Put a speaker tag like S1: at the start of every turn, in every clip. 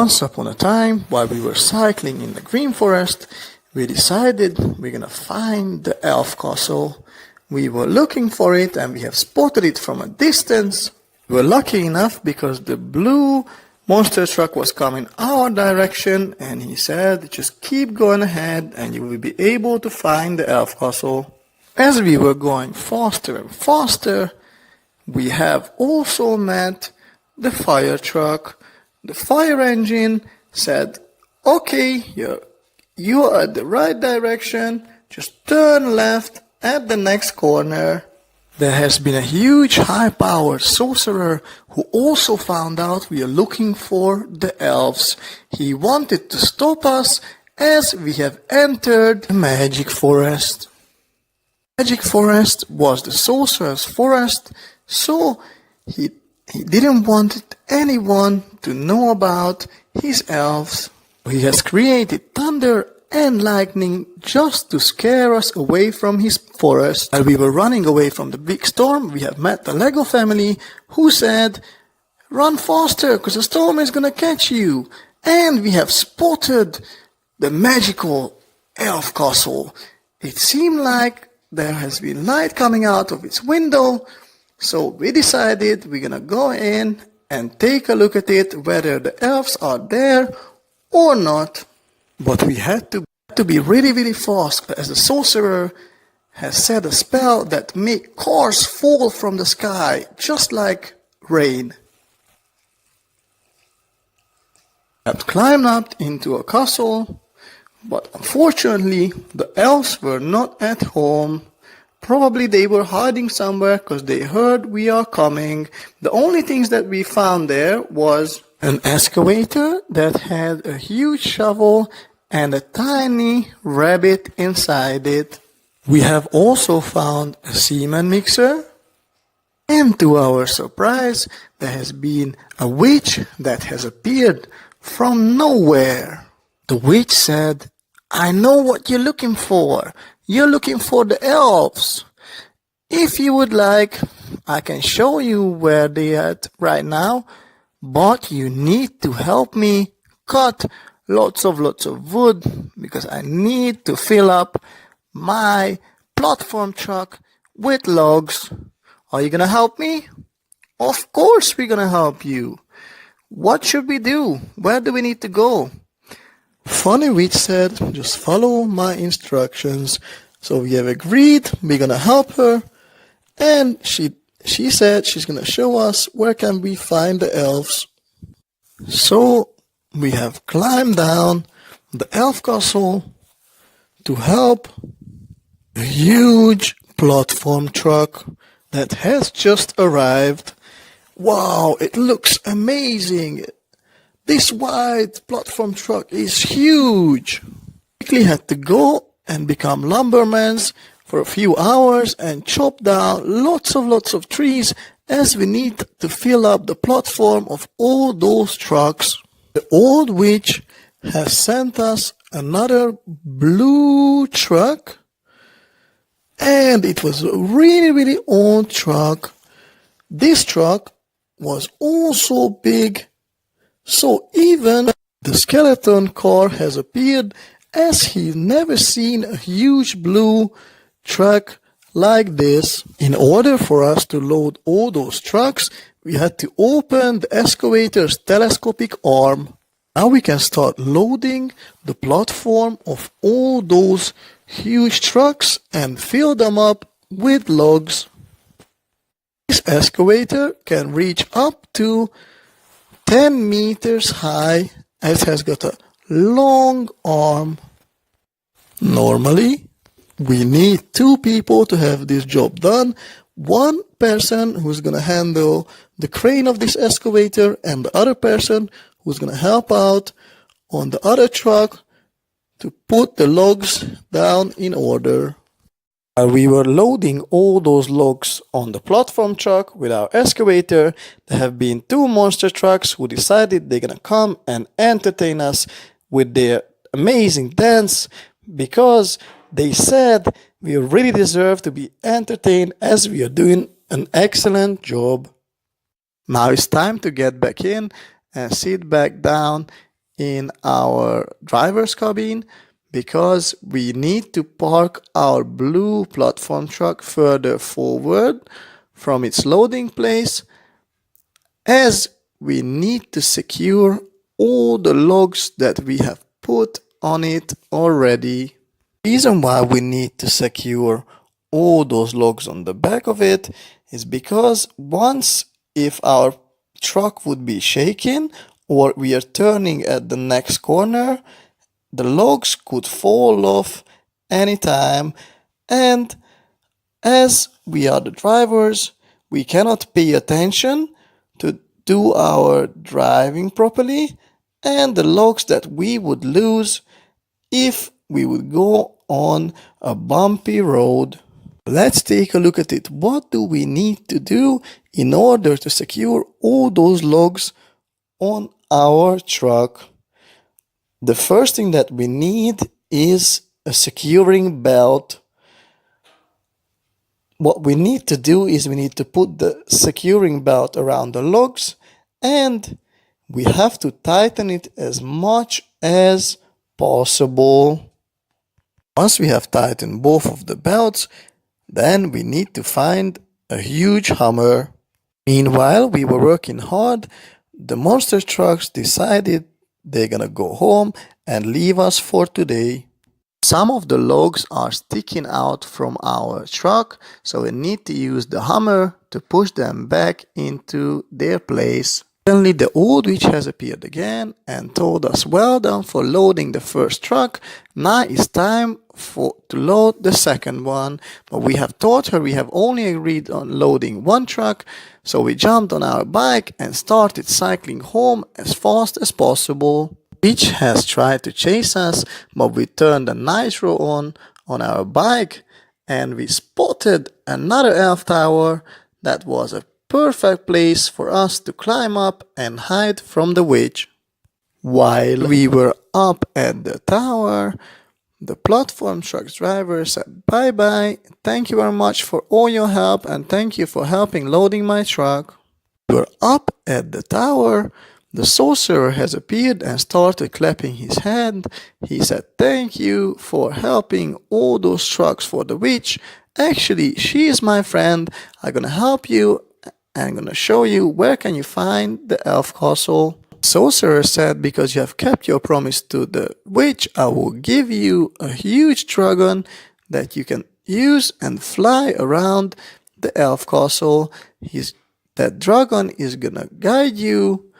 S1: Once upon a time, while we were cycling in the green forest, we decided we're gonna find the Elfcastle. We were looking for it and we have spotted it from a distance. We were lucky enough because the blue monster truck was coming our direction, and he said, just keep going ahead and you will be able to find the Elfcastle. As we were going faster and faster, we have also met the fire truck. The fire engine said, okay, you are at the right direction, just turn left at the next corner. There has been a huge high-powered sorcerer who also found out we are looking for the elves. He wanted to stop us as we have entered the magic forest. Magic forest was the sorcerer's forest, so he didn't want anyone to know about his elves. He has created thunder and lightning just to scare us away from his forest. While we were running away from the big storm, we have met the Lego family who said, run faster because the storm is gonna catch you. And we have spotted the magical Elfcastle. It seemed like there has been light coming out of its window, so we decided we're gonna go in and take a look at it, whether the elves are there or not. But we had to be really fast, as the sorcerer has said a spell that make cars fall from the sky, just like rain. We had climbed up into a castle, but unfortunately the elves were not at home. Probably they were hiding somewhere because they heard we are coming. The only things that we found there was an excavator that had a huge shovel and a tiny rabbit inside it. We have also found a semen mixer. And to our surprise, there has been a witch that has appeared from nowhere. The witch said, I know what you're looking for. You're looking for the elves. If you would like, I can show you where they are at right now, but you need to help me cut lots of wood because I need to fill up my platform truck with logs. Are you gonna help me? Of course we're gonna help you. What should we do? Where do we need to go? Funny Witch said, just follow my instructions. So we have agreed, we're gonna help her, and she said she's gonna show us where can we find the elves. So we have climbed down the Elfcastle to help a huge platform truck that has just arrived. Wow, it looks amazing. This white platform truck is huge. We quickly had to go and become lumbermans for a few hours and chop down lots of trees as we need to fill up the platform of all those trucks. The old witch has sent us another blue truck, and it was a really old truck. This truck was also big. So even the skeleton car has appeared, as he's never seen a huge blue truck like this. In order for us to load all those trucks, we had to open the excavator's telescopic arm. Now we can start loading the platform of all those huge trucks and fill them up with logs. This excavator can reach up to 10 meters high, as it has got a long arm. Normally, we need 2 people to have this job done. One person who's going to handle the crane of this excavator, and the other person who's going to help out on the other truck to put the logs down in order. While we were loading all those logs on the platform truck with our excavator, there have been 2 monster trucks who decided they're gonna come and entertain us with their amazing dance, because they said we really deserve to be entertained as we are doing an excellent job. Now it's time to get back in and sit back down in our driver's cabin because we need to park our blue platform truck further forward from its loading place, as we need to secure all the logs that we have put on it already. The reason why we need to secure all those logs on the back of it is because once, if our truck would be shaking or we are turning at the next corner, the logs could fall off anytime, and as we are the drivers, we cannot pay attention to do our driving properly, and the logs that we would lose if we would go on a bumpy road. Let's take a look at it. What do we need to do in order to secure all those logs on our truck? The first thing that we need is a securing belt. What we need to do is we need to put the securing belt around the logs, and we have to tighten it as much as possible. Once we have tightened both of the belts, then we need to find a huge hammer. Meanwhile, we were working hard. The monster trucks decided they're gonna go home and leave us for today. Some of the logs are sticking out from our truck, so we need to use the hammer to push them back into their place. Suddenly the old witch has appeared again and told us, well done for loading the first truck, now it's time to load the second one. But we have told her we have only agreed on loading one truck, so we jumped on our bike and started cycling home as fast as possible. The witch has tried to chase us, but we turned the nitro on our bike and we spotted another elf tower that was a perfect place for us to climb up and hide from the witch. While we were up at the tower, the platform truck's driver said bye-bye, thank you very much for all your help and thank you for helping loading my truck. We were up at the tower, the sorcerer has appeared and started clapping his hand. He said thank you for helping all those trucks for the witch. Actually, she is my friend, I'm gonna help you. I'm gonna show you where can you find the Elfcastle. Sorcerer said, because you have kept your promise to the witch, I will give you a huge dragon that you can use and fly around the Elfcastle. That dragon is gonna guide you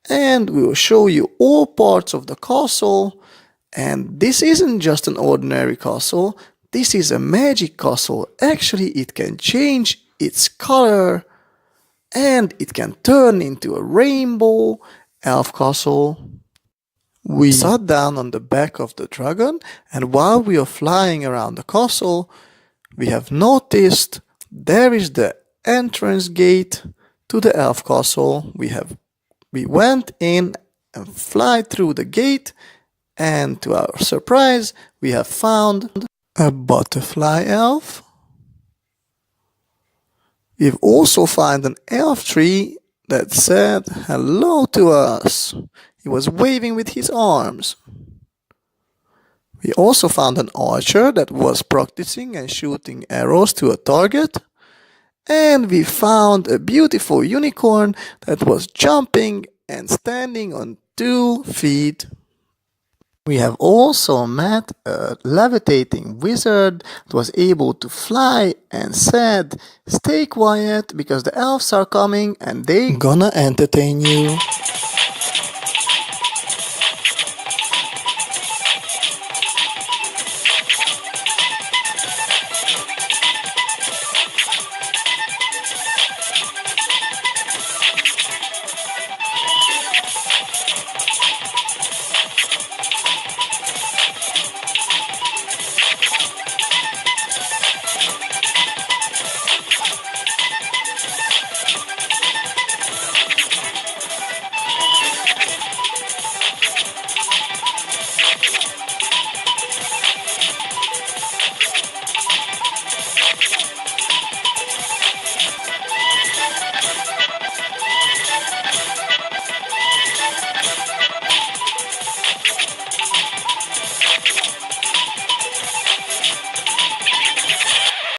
S1: and we will show you all parts of the castle. And this isn't just an ordinary castle, this is a magic castle. Actually, it can change its color and it can turn into a rainbow Elfcastle. We sat down on the back of the dragon, and while we are flying around the castle, we have noticed there is the entrance gate to the Elfcastle. We went in and fly through the gate, and to our surprise, we have found a butterfly elf. We've also found an elf tree that said hello to us. He was waving with his arms. We also found an archer that was practicing and shooting arrows to a target. And we found a beautiful unicorn that was jumping and standing on 2 feet. We have also met a levitating wizard that was able to fly and said, stay quiet because the elves are coming and they gonna entertain you.